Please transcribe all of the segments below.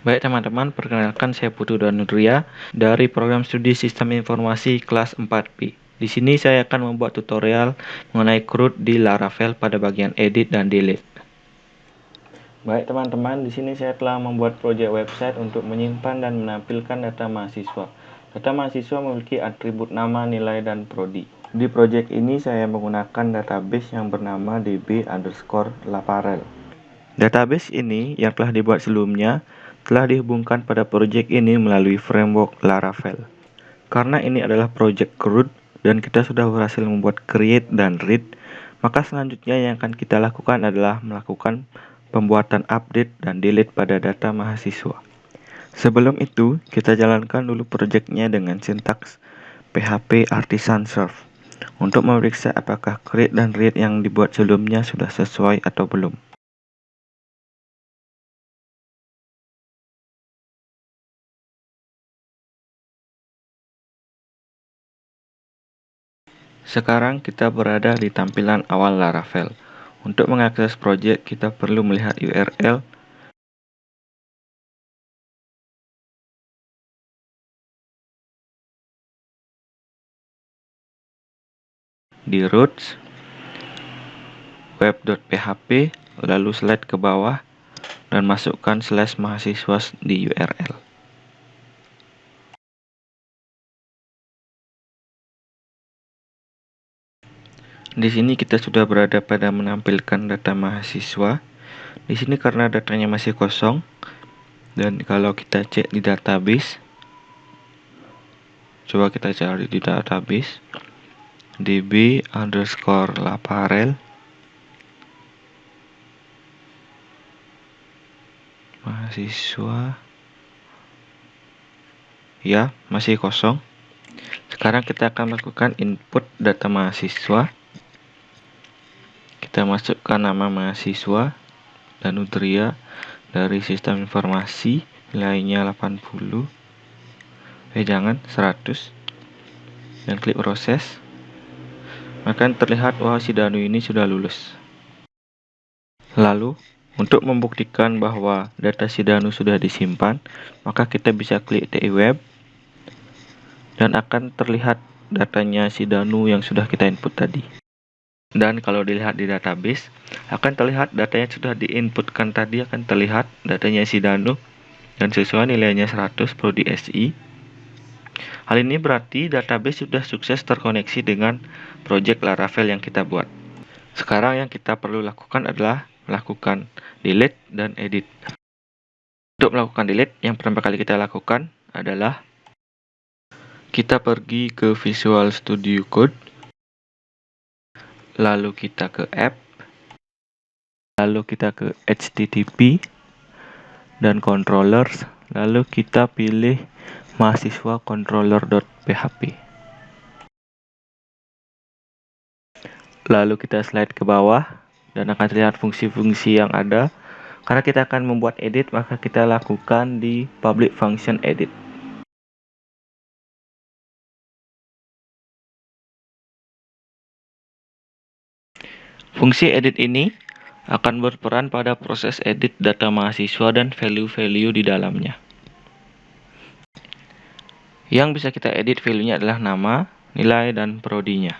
Baik teman-teman, perkenalkan saya Putu Danudria dari program studi Sistem Informasi kelas 4P. Di sini saya akan membuat tutorial mengenai CRUD di Laravel pada bagian edit dan delete. Baik teman-teman, di sini saya telah membuat proyek website untuk menyimpan dan menampilkan data mahasiswa. Data mahasiswa memiliki atribut nama, nilai, dan prodi. Di proyek ini saya menggunakan database yang bernama db_laparel. Database ini yang telah dibuat sebelumnya telah dihubungkan pada proyek ini melalui framework Laravel. Karena ini adalah proyek CRUD dan kita sudah berhasil membuat create dan read, maka selanjutnya yang akan kita lakukan adalah melakukan pembuatan update dan delete pada data mahasiswa. Sebelum itu, kita jalankan dulu proyeknya dengan sintaks PHP Artisan Serve untuk memeriksa apakah create dan read yang dibuat sebelumnya sudah sesuai atau belum. Sekarang kita berada di tampilan awal Laravel. Untuk mengakses proyek, kita perlu melihat URL di roots web.php, lalu slide ke bawah dan masukkan /mahasiswa di URL. Di sini kita sudah berada pada menampilkan data mahasiswa. Di sini karena datanya masih kosong, dan kalau kita cek di database, coba kita cari di database db_laparel mahasiswa, ya masih kosong. Sekarang kita akan melakukan input data mahasiswa. Kita masukkan nama mahasiswa Danudria dari sistem informasi, nilainya 80, jangan 100, dan klik proses. Maka terlihat bahwa si Danu ini sudah lulus. Lalu, untuk membuktikan bahwa data si Danu sudah disimpan, maka kita bisa klik TI Web dan akan terlihat datanya si Danu yang sudah kita input tadi. Dan kalau dilihat di database, akan terlihat datanya sudah diinputkan tadi, akan terlihat datanya si Danu dan sesuai nilainya 100 prodi SI. Hal ini berarti database sudah sukses terkoneksi dengan project Laravel yang kita buat. Sekarang yang kita perlu lakukan adalah melakukan delete dan edit. Untuk melakukan delete, yang pertama kali kita lakukan adalah kita pergi ke Visual Studio Code, lalu kita ke app, lalu kita ke HTTP dan controllers, lalu kita pilih mahasiswa controller.php. Lalu kita slide ke bawah dan akan terlihat fungsi-fungsi yang ada. Karena kita akan membuat edit, maka kita lakukan di public function edit. Fungsi edit ini akan berperan pada proses edit data mahasiswa dan value-value di dalamnya. Yang bisa kita edit value-nya adalah nama, nilai, dan prodinya.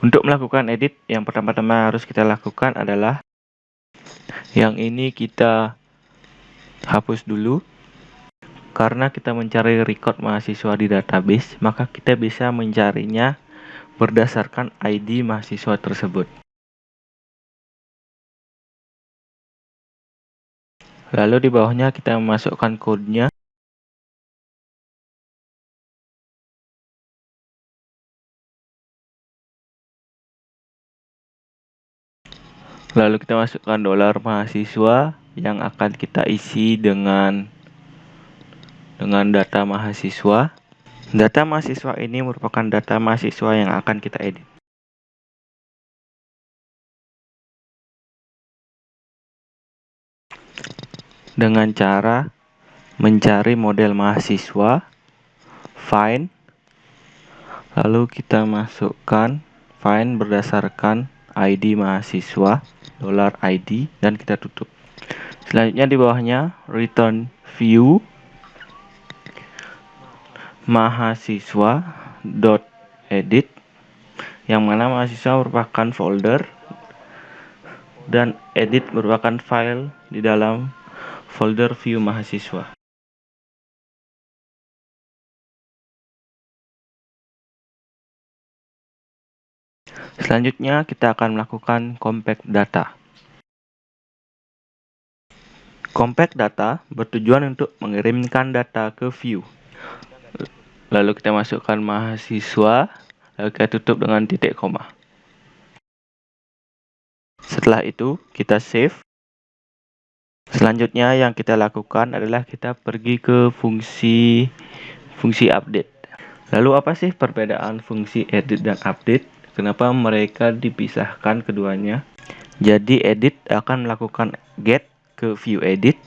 Untuk melakukan edit, yang pertama-tama harus kita lakukan adalah yang ini kita hapus dulu. Karena kita mencari record mahasiswa di database, maka kita bisa mencarinya berdasarkan ID mahasiswa tersebut. Lalu di bawahnya kita memasukkan kodenya. Lalu kita masukkan $mahasiswa yang akan kita isi dengan data mahasiswa. Data mahasiswa ini merupakan data mahasiswa yang akan kita edit. Dengan cara mencari model mahasiswa, find, lalu kita masukkan find berdasarkan ID mahasiswa, $ID, dan kita tutup. Selanjutnya di bawahnya return view mahasiswa .edit, yang mana mahasiswa merupakan folder dan edit merupakan file di dalam folder view mahasiswa. Selanjutnya kita akan melakukan compact data. Compact data bertujuan untuk mengirimkan data ke view. Lalu kita masukkan mahasiswa, lalu kita tutup dengan titik koma. Setelah itu kita save. Selanjutnya yang kita lakukan adalah kita pergi ke fungsi update. Lalu apa sih perbedaan fungsi edit dan update? Kenapa mereka dipisahkan keduanya? Jadi edit akan melakukan get ke view edit,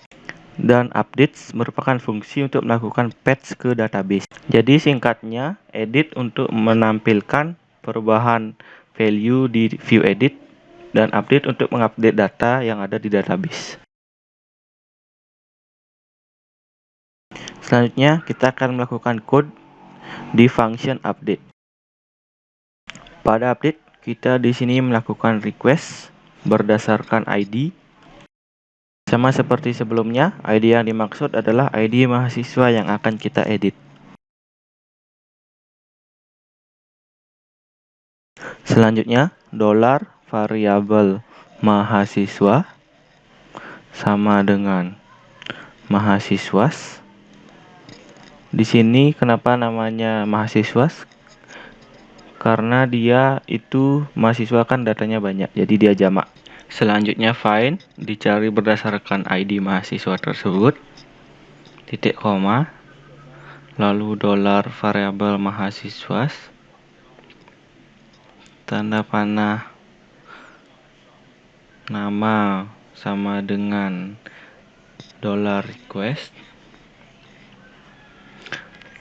dan updates merupakan fungsi untuk melakukan patch ke database. Jadi singkatnya, edit untuk menampilkan perubahan value di view edit, dan update untuk mengupdate data yang ada di database. Selanjutnya kita akan melakukan code di function update. Pada update kita di sini melakukan request berdasarkan ID. Sama seperti sebelumnya, ID yang dimaksud adalah ID mahasiswa yang akan kita edit. Selanjutnya, $variabel mahasiswa sama dengan mahasiswas. Di sini kenapa namanya mahasiswas? Karena dia itu mahasiswa kan datanya banyak, jadi dia jamak. Selanjutnya find dicari berdasarkan ID mahasiswa tersebut, titik koma, lalu $variabel mahasiswas, tanda panah nama sama dengan $request,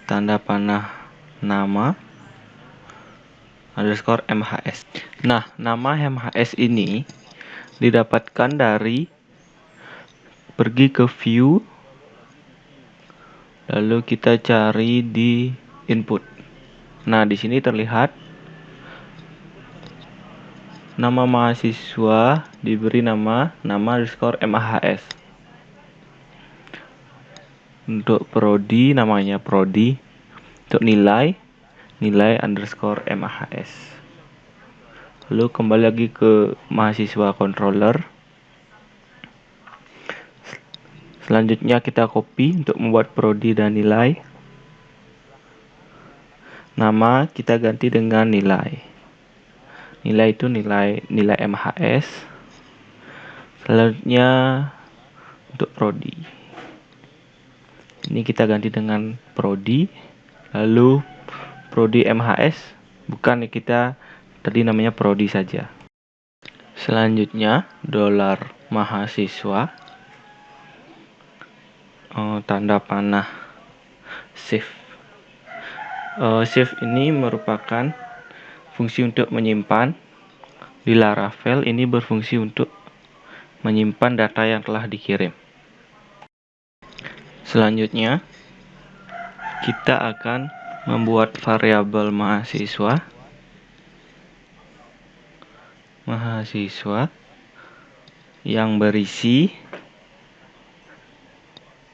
tanda panah nama underscore MHS. Nah, nama MHS ini didapatkan dari pergi ke view, lalu kita cari di input. Nah, di sini terlihat nama mahasiswa diberi nama underscore MHS. Untuk prodi namanya prodi. Untuk nilai underscore MHS. Lalu kembali lagi ke mahasiswa controller. Selanjutnya kita copy untuk membuat prodi dan nilai. Nama kita ganti dengan nilai. Nilai itu nilai MHS. Selanjutnya untuk prodi. Ini kita ganti dengan prodi. Lalu prodi MHS, bukan, kita tadi namanya prodi saja. Selanjutnya $mahasiswa, tanda panah save. Save ini merupakan fungsi untuk menyimpan. Di Laravel ini berfungsi untuk menyimpan data yang telah dikirim. Selanjutnya kita akan membuat variabel mahasiswa yang berisi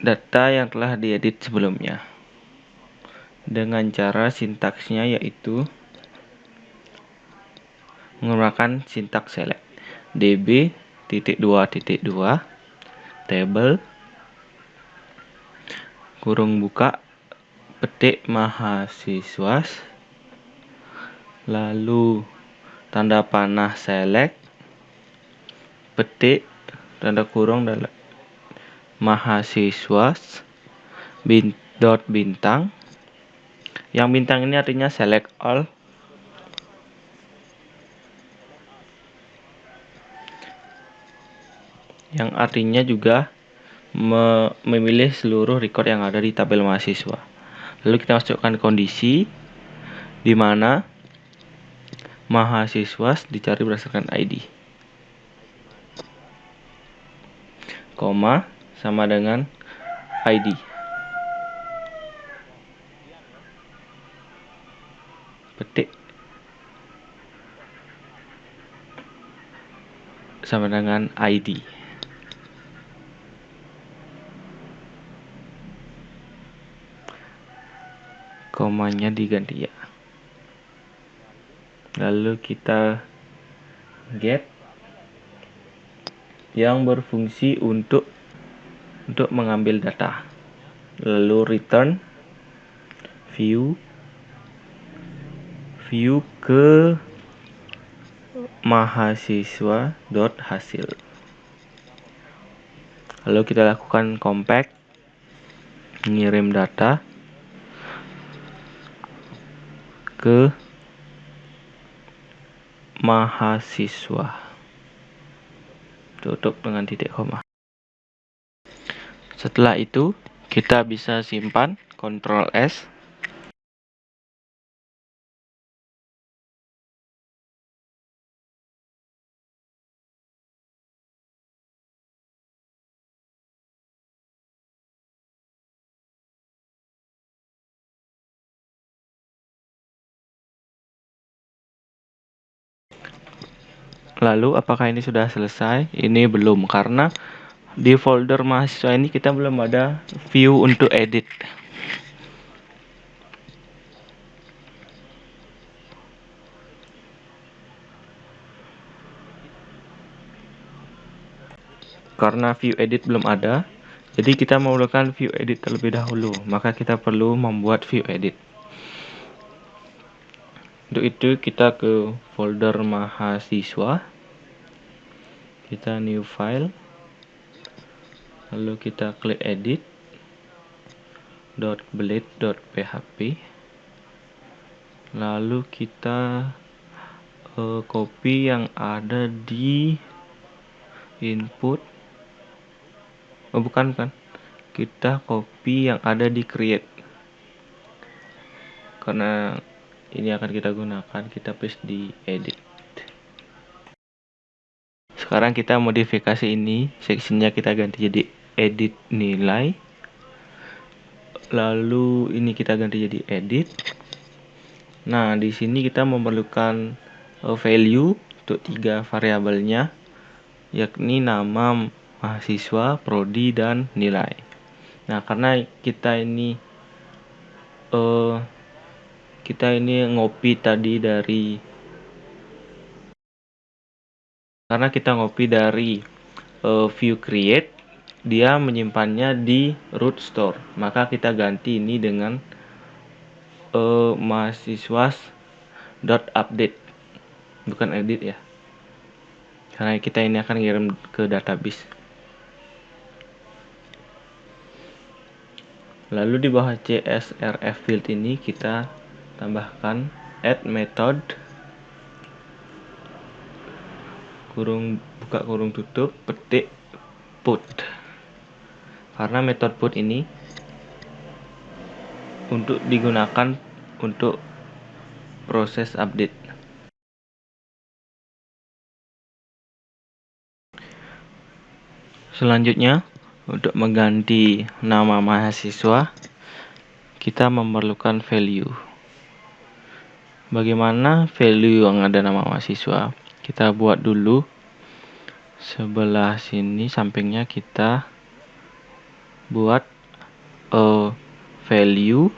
data yang telah diedit sebelumnya dengan cara sintaksnya yaitu menggunakan sintaks select db.2.2 table kurung buka petik mahasiswas, lalu tanda panah select petik tanda kurung dan mahasiswas bintang. Yang bintang ini artinya select all. Yang artinya juga memilih seluruh record yang ada di tabel mahasiswa. Lalu kita masukkan kondisi di mana mahasiswa dicari berdasarkan ID, koma, sama dengan ID. Petik sama dengan ID. Komanya diganti ya. Lalu kita get yang berfungsi untuk mengambil data. Lalu return view ke mahasiswa.hasil. Lalu kita lakukan compact, mengirim data ke mahasiswa. Tutup dengan titik koma. Setelah itu kita bisa simpan, Ctrl S. Lalu apakah ini sudah selesai? Ini belum, karena di folder mahasiswa ini kita belum ada view untuk edit. Karena view edit belum ada, jadi kita memerlukan view edit terlebih dahulu. Maka kita perlu membuat view edit. Untuk itu kita ke folder mahasiswa, kita new file, lalu kita klik edit .blade.php, lalu kita copy yang ada di input. Bukan, kita copy yang ada di create, karena ini akan kita gunakan. Kita paste di edit. Sekarang kita modifikasi ini, seksinya kita ganti jadi edit nilai, lalu ini kita ganti jadi edit. Nah, di sini kita memerlukan value untuk 3 variabelnya, yakni nama mahasiswa, prodi, dan nilai. Nah, karena kita ini ngopi tadi dari view create, dia menyimpannya di root store. Maka kita ganti ini dengan mahasiswa.update, bukan edit ya, karena kita ini akan ngirim ke database. Lalu di bawah CSRF field ini kita tambahkan add method buka kurung tutup petik put, karena metode put ini untuk digunakan untuk proses update. Selanjutnya, untuk mengganti nama mahasiswa, kita memerlukan value. Bagaimana value yang ada nama mahasiswa? Kita buat dulu sebelah sini, sampingnya kita buat value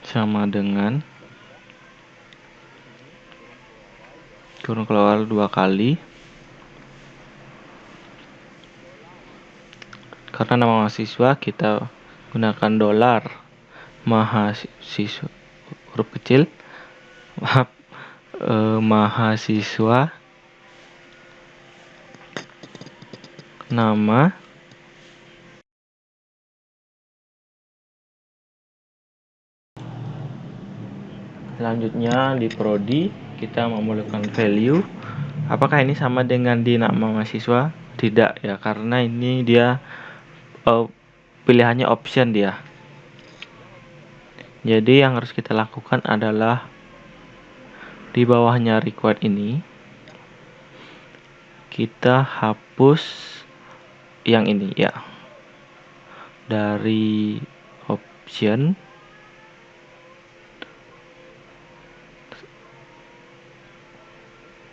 sama dengan kurung keluar 2 kali, karena nama mahasiswa kita gunakan dolar mahasiswa huruf kecil, mahasiswa nama selanjutnya di prodi kita memerlukan value. Apakah ini sama dengan di nama mahasiswa? Tidak ya, karena ini dia pilihannya option dia. Jadi yang harus kita lakukan adalah di bawahnya required ini kita hapus yang ini ya. Dari option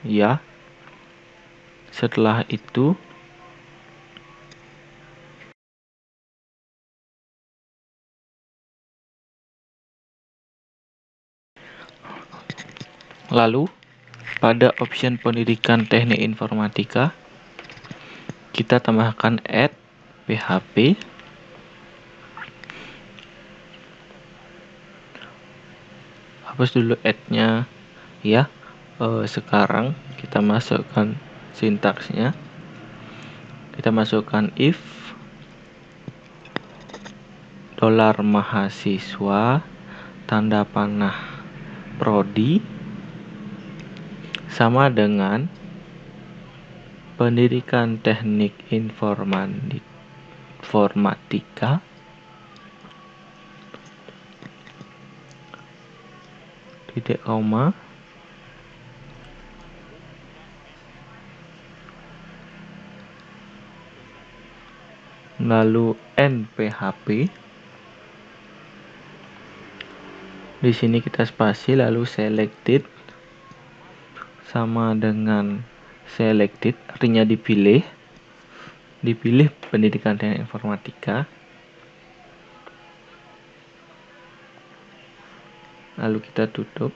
ya. Setelah itu lalu pada option pendidikan teknik informatika kita tambahkan add PHP. Hapus dulu add-nya ya. Sekarang kita masukkan sintaksnya. Kita masukkan if $mahasiswa tanda panah prodi sama dengan pendidikan teknik informatika titik koma lalu NPHP. Di sini kita spasi lalu selected sama dengan selected artinya dipilih pendidikan teknik informatika. Lalu kita tutup.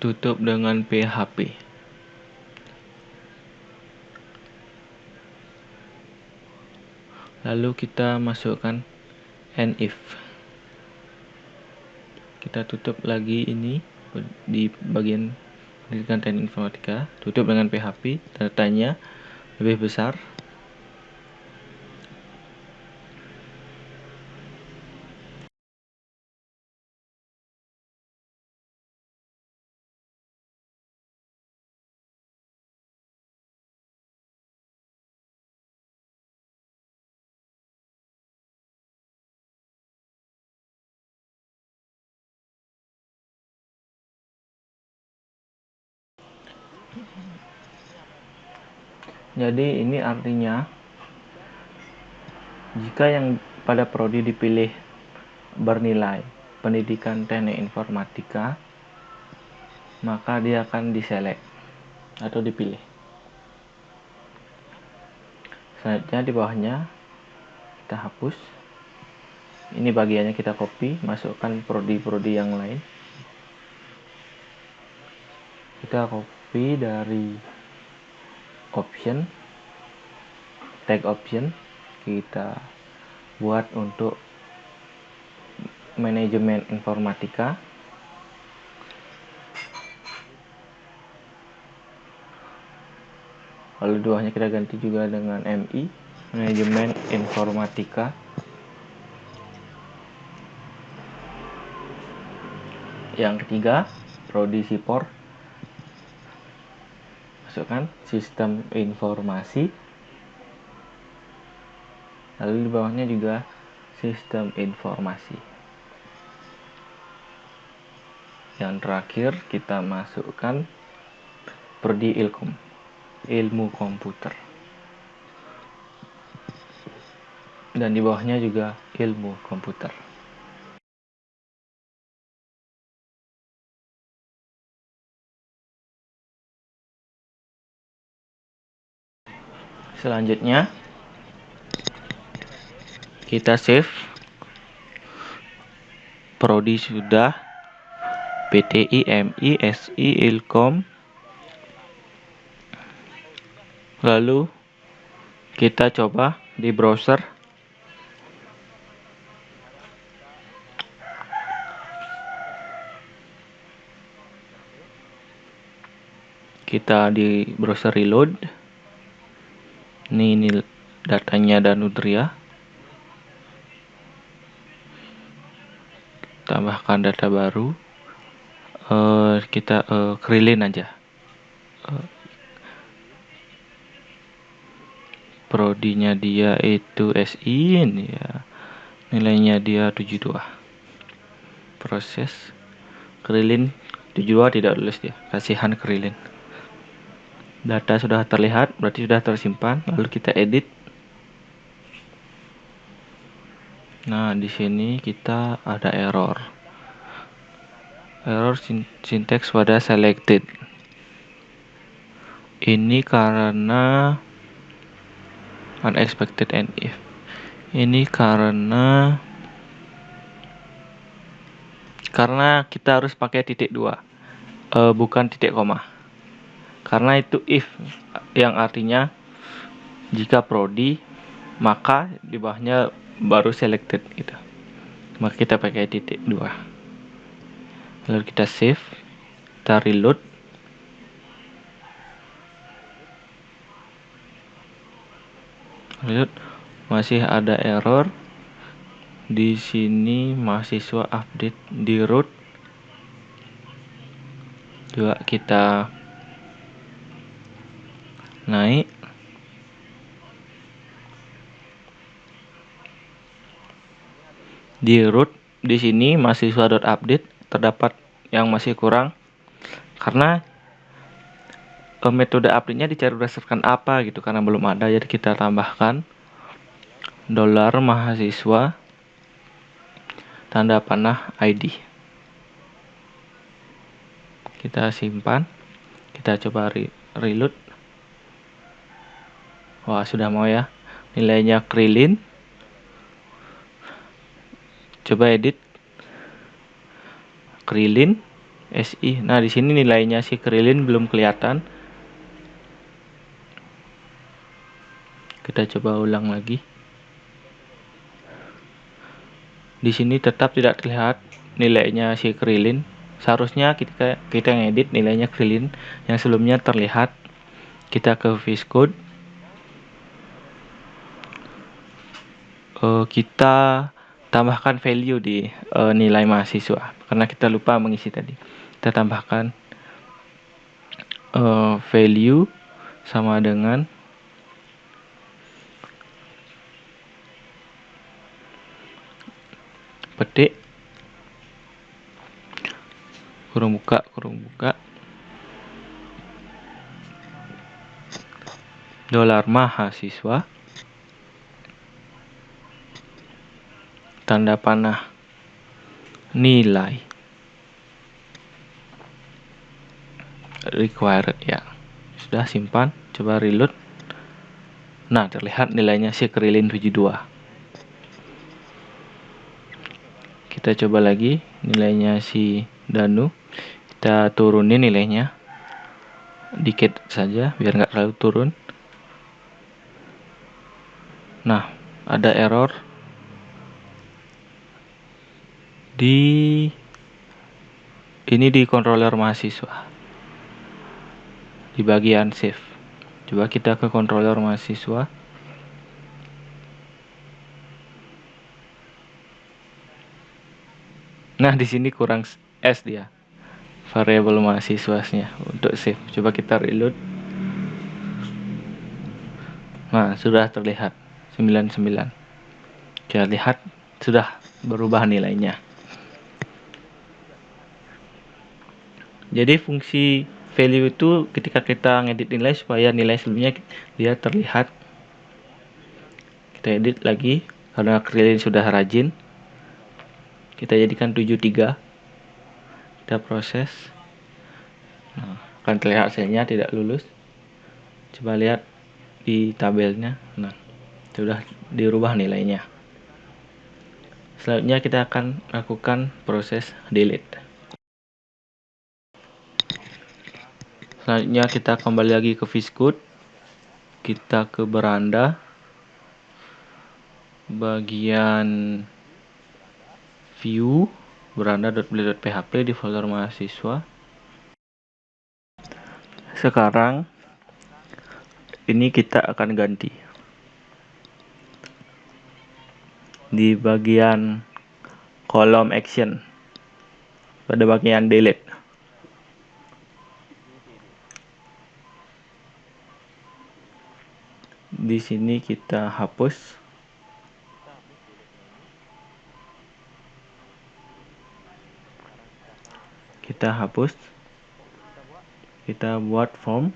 Tutup dengan PHP. Lalu kita masukkan if. Kita tutup lagi ini di bagian pendidikan teknik informatika. Tutup dengan PHP. Tanda tanya lebih besar. Jadi ini artinya jika yang pada prodi dipilih bernilai pendidikan teknik informatika, maka dia akan diselect atau dipilih. Selanjutnya di bawahnya kita hapus. Ini bagiannya kita copy, masukkan prodi-prodi yang lain. Kita copy dari option, tag option, kita buat untuk manajemen informatika. Lalu di bawahnya kita ganti juga dengan MI, manajemen informatika. Yang ketiga, prodi sipor. Masukkan sistem informasi. Lalu di bawahnya juga sistem informasi. Yang terakhir kita masukkan prodi ilkom, ilmu komputer. Dan di bawahnya juga ilmu komputer. Selanjutnya kita save. Prodi sudah, PTI, MI, SI, Ilkom. Lalu kita coba di browser. Kita di browser reload. Ini datanya Danutria. Tambahkan data baru. Kita Krillin aja. prodinya dia itu SI ya, nilainya dia 72. Proses Krilin 72 tidak lulus dia, kasihan Krilin. Data sudah terlihat, berarti sudah tersimpan. Lalu kita edit. Nah, di sini kita ada error. Error syntax pada selected. Ini karena unexpected and if. Ini karena kita harus pakai titik 2, bukan titik koma. Karena itu if, yang artinya jika prodi, maka di bawahnya baru selected gitu. Maka kita pakai titik 2. Lalu kita save, kita reload. Masih ada error. Di sini mahasiswa update di root. Juga kita naik. Di root di sini mahasiswa.update terdapat yang masih kurang karena metode update-nya dicari berdasarkan apa gitu, karena belum ada, jadi kita tambahkan $mahasiswa tanda panah ID. Kita simpan, kita coba reload. Wah, sudah mau ya, nilainya Krilin. Coba edit Krilin SI. Nah, di sini nilainya si Krilin belum kelihatan. Kita coba ulang lagi. Di sini tetap tidak terlihat nilainya si Krilin. Seharusnya kita ngedit nilainya Krilin yang sebelumnya terlihat. Kita ke VS Code. Kita tambahkan value di nilai mahasiswa karena kita lupa mengisi tadi. Kita tambahkan value sama dengan petik kurung buka $mahasiswa tanda panah nilai required ya. Sudah simpan, coba reload. Nah, terlihat nilainya si Krilin 72. Kita coba lagi nilainya si Danu. Kita turunin nilainya dikit saja biar nggak terlalu turun. Nah, ada error di controller mahasiswa di bagian save. Coba kita ke controller mahasiswa. Nah, di sini kurang S dia, variabel mahasiswanya untuk save. Coba kita reload. Nah, sudah terlihat 99. Kita lihat sudah berubah nilainya. Jadi fungsi value itu ketika kita ngedit nilai supaya nilai sebelumnya dia terlihat. Kita edit lagi karena Krilin sudah rajin. Kita jadikan 73. Kita proses. Nah, akan terlihat hasilnya tidak lulus. Coba lihat di tabelnya. Nah, sudah dirubah nilainya. Selanjutnya kita akan lakukan proses delete. Selanjutnya kita kembali lagi ke VS Code. Kita ke beranda. Bagian view beranda.play.php di folder mahasiswa. Sekarang ini kita akan ganti di bagian kolom action pada bagian delete. Di sini kita hapus. Kita buat form.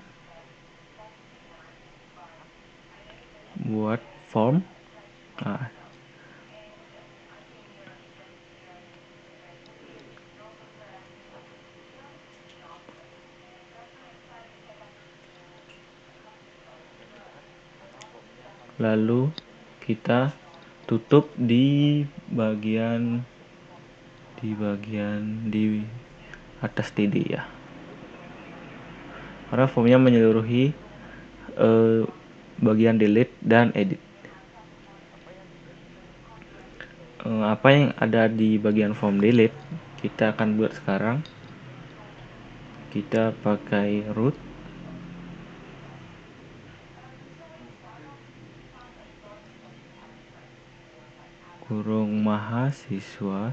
Nah, lalu kita tutup di bagian di atas TD ya, karena formnya menyeluruhi bagian delete dan edit. Apa yang ada di bagian form delete kita akan buat sekarang. Kita pakai root kurung mahasiswa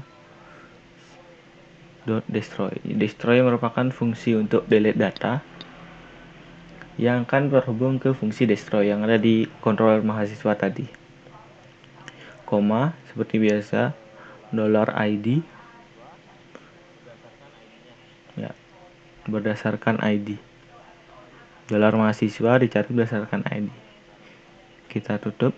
.destroy. Destroy merupakan fungsi untuk delete data yang akan terhubung ke fungsi destroy yang ada di controller mahasiswa tadi. Koma seperti biasa, $ID ya, berdasarkan ID. Dolar mahasiswa dicari berdasarkan ID. Kita tutup.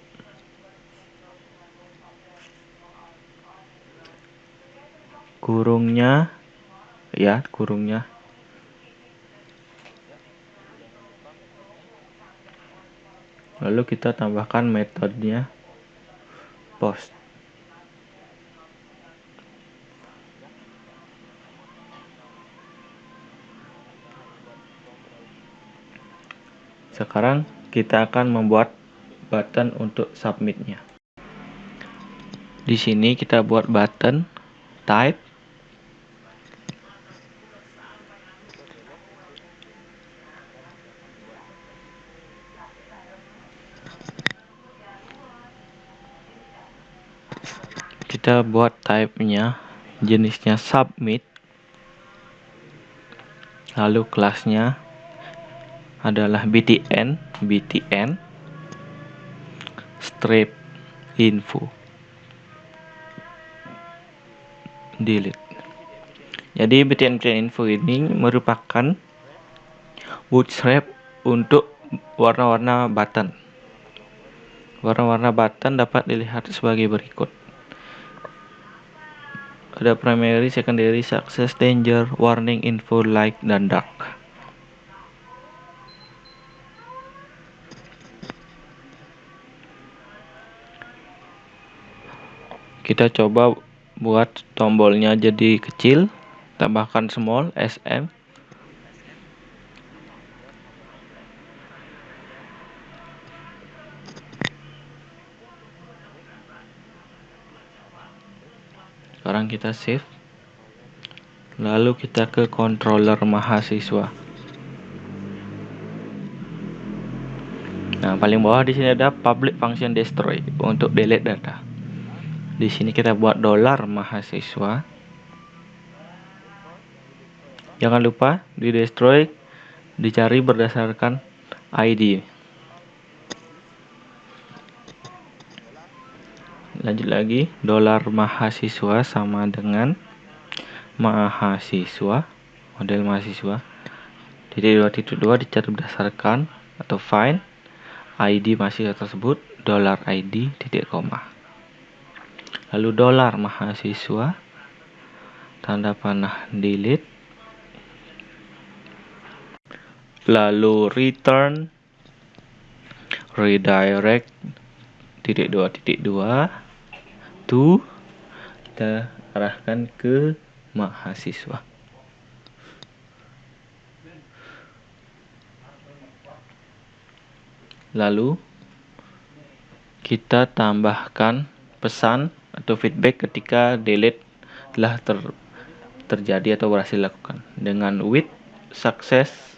Kurungnya. Lalu kita tambahkan metodenya post. Sekarang kita akan membuat button untuk submitnya. Di sini kita buat button type type-nya jenisnya submit, lalu kelasnya adalah btn strip info delete. Jadi btn info ini merupakan bootstrap untuk warna-warna button. Warna-warna button dapat dilihat sebagai berikut. Ada primary, secondary, success, danger, warning, info, light, dan dark. Kita coba buat tombolnya jadi kecil, tambahkan small, SM. Sekarang kita save. Lalu kita ke controller mahasiswa. Nah, paling bawah di sini ada public function destroy untuk delete data. Di sini kita buat $mahasiswa. Jangan lupa di destroy dicari berdasarkan ID. Lanjut lagi, $mahasiswa sama dengan mahasiswa, model mahasiswa. .2.2 dicari berdasarkan atau find ID mahasiswa tersebut, $ID, koma. Lalu $mahasiswa, tanda panah delete. Lalu return redirect .2.2 to, kita arahkan ke mahasiswa. Lalu kita tambahkan pesan atau feedback ketika delete telah terjadi atau berhasil dilakukan dengan with success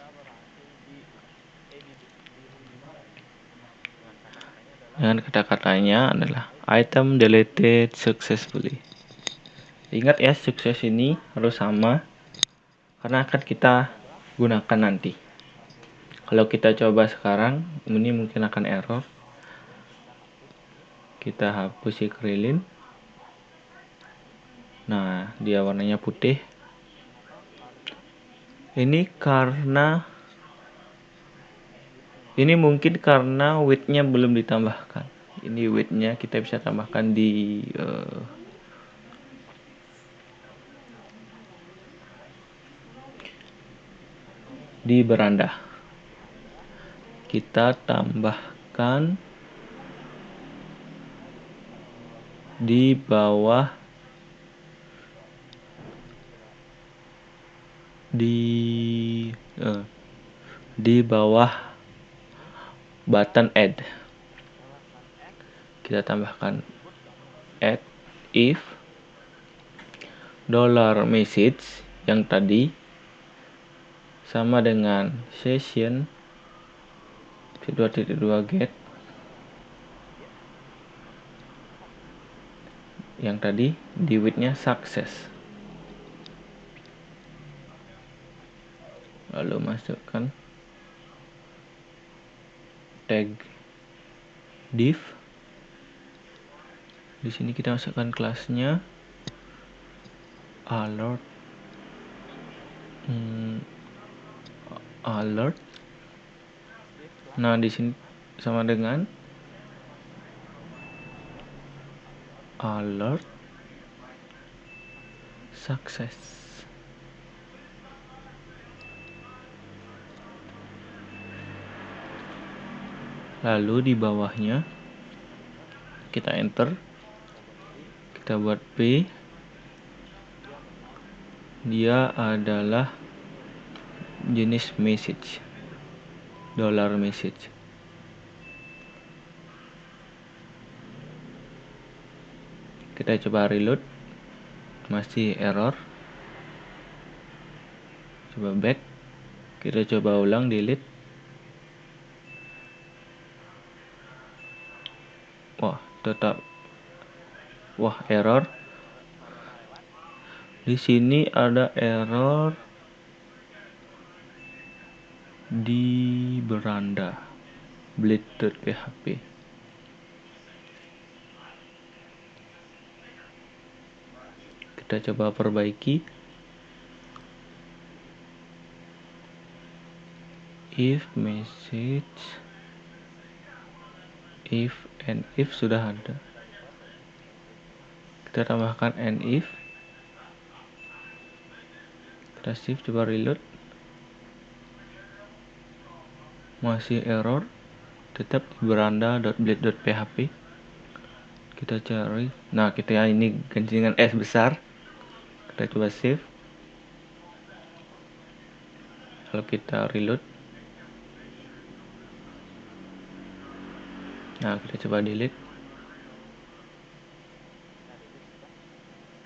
dengan kata-katanya adalah item deleted successfully. Ingat ya, sukses ini harus sama karena akan kita gunakan nanti. Kalau kita coba sekarang, ini mungkin akan error. Kita hapus si Krillin. Nah, dia warnanya putih. Ini mungkin karena width-nya belum ditambahkan. Ini width-nya kita bisa tambahkan di beranda. Kita tambahkan di bawah di bawah button add. Kita tambahkan add if $message yang tadi sama dengan session 2.2 get yang tadi di width-nya success. Lalu masukkan tag div. Di sini kita masukkan kelasnya alert. Nah, di sini sama dengan alert success. Lalu di bawahnya kita enter, kita buat P, dia adalah jenis message, $message. Kita coba reload, masih error. Coba back, kita coba ulang, delete. Wah, error. Di sini ada error di beranda bleed.php. Kita coba perbaiki. If message, if and if sudah ada. Kita tambahkan and if. Kita shift, coba reload. Masih error, tetap di beranda.blade.php. Kita cari. Nah, kita ini ganti dengan S besar. Kita coba save. Lalu kita reload. Nah, kita coba delete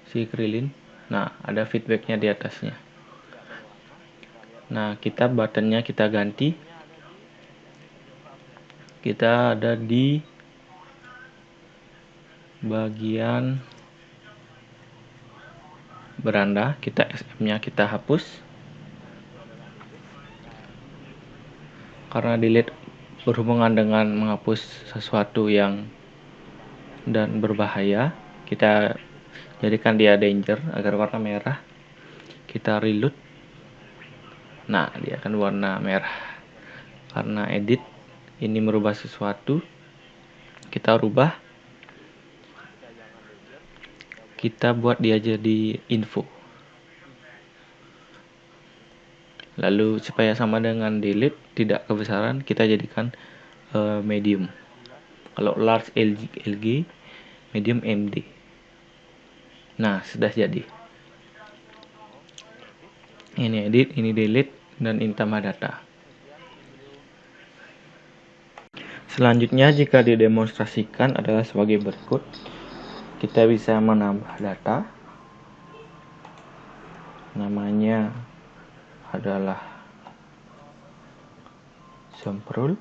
si Krillin. Nah, ada feedbacknya di atasnya. Nah, buttonnya kita ganti. Kita ada di bagian beranda. Kita SM-nya kita hapus. Karena delete berhubungan dengan menghapus sesuatu yang dan berbahaya, kita jadikan dia danger agar warna merah. Kita reload. Nah, dia akan warna merah. Karena edit ini merubah sesuatu, kita rubah. Kita buat dia jadi info. Lalu supaya sama dengan delete, tidak kebesaran, kita jadikan medium. Kalau large LG, medium MD. Nah, sudah jadi. Ini edit, ini delete, dan ini tambah data. Selanjutnya, jika didemonstrasikan adalah sebagai berikut. Kita bisa menambah data. Namanya adalah Semprul.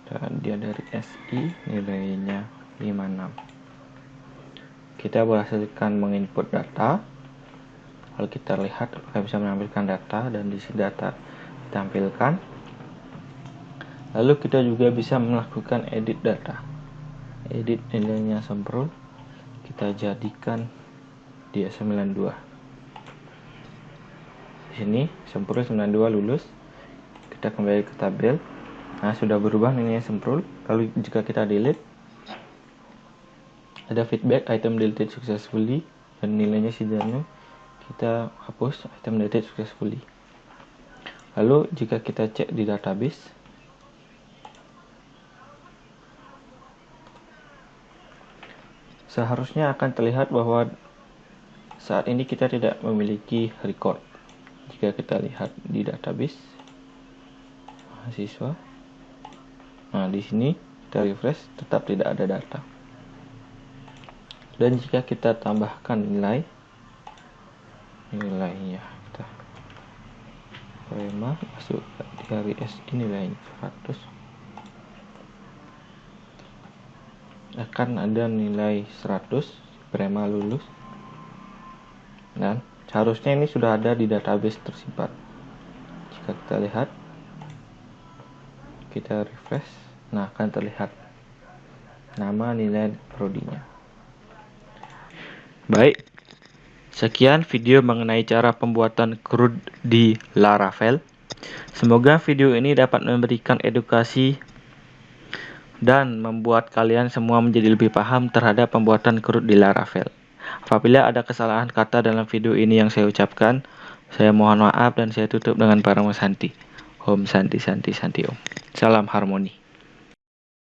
Dan dia dari SI, nilainya 56. Kita berhasilkan menginput data. Lalu kita lihat apakah bisa menampilkan data, dan di sini data ditampilkan. Lalu kita juga bisa melakukan edit data. edit nilainya semprul, kita jadikan dia 92. Di sini semprul 92 lulus. Kita kembali ke tabel. Nah, sudah berubah nilainya semprul. Lalu jika kita delete, ada feedback item deleted successfully dan nilainya Sidano. Kita hapus item deleted successfully. Lalu jika kita cek di database, seharusnya akan terlihat bahwa saat ini kita tidak memiliki record. Jika kita lihat di database mahasiswa, nah di sini kita refresh, tetap tidak ada data. Dan jika kita tambahkan nilainya, kita prema masuk di hari S ini nilainya 100, akan ada nilai 100 prema lulus, dan seharusnya ini sudah ada di database tersimpan. Jika kita lihat, kita refresh, nah akan terlihat nama nilai prodinya. Baik, sekian video mengenai cara pembuatan CRUD di Laravel. Semoga video ini dapat memberikan edukasi dan membuat kalian semua menjadi lebih paham terhadap pembuatan CRUD di Laravel. Apabila ada kesalahan kata dalam video ini yang saya ucapkan, saya mohon maaf dan saya tutup dengan Paramo Santi. Om Santi Santi Santi Om. Salam harmoni.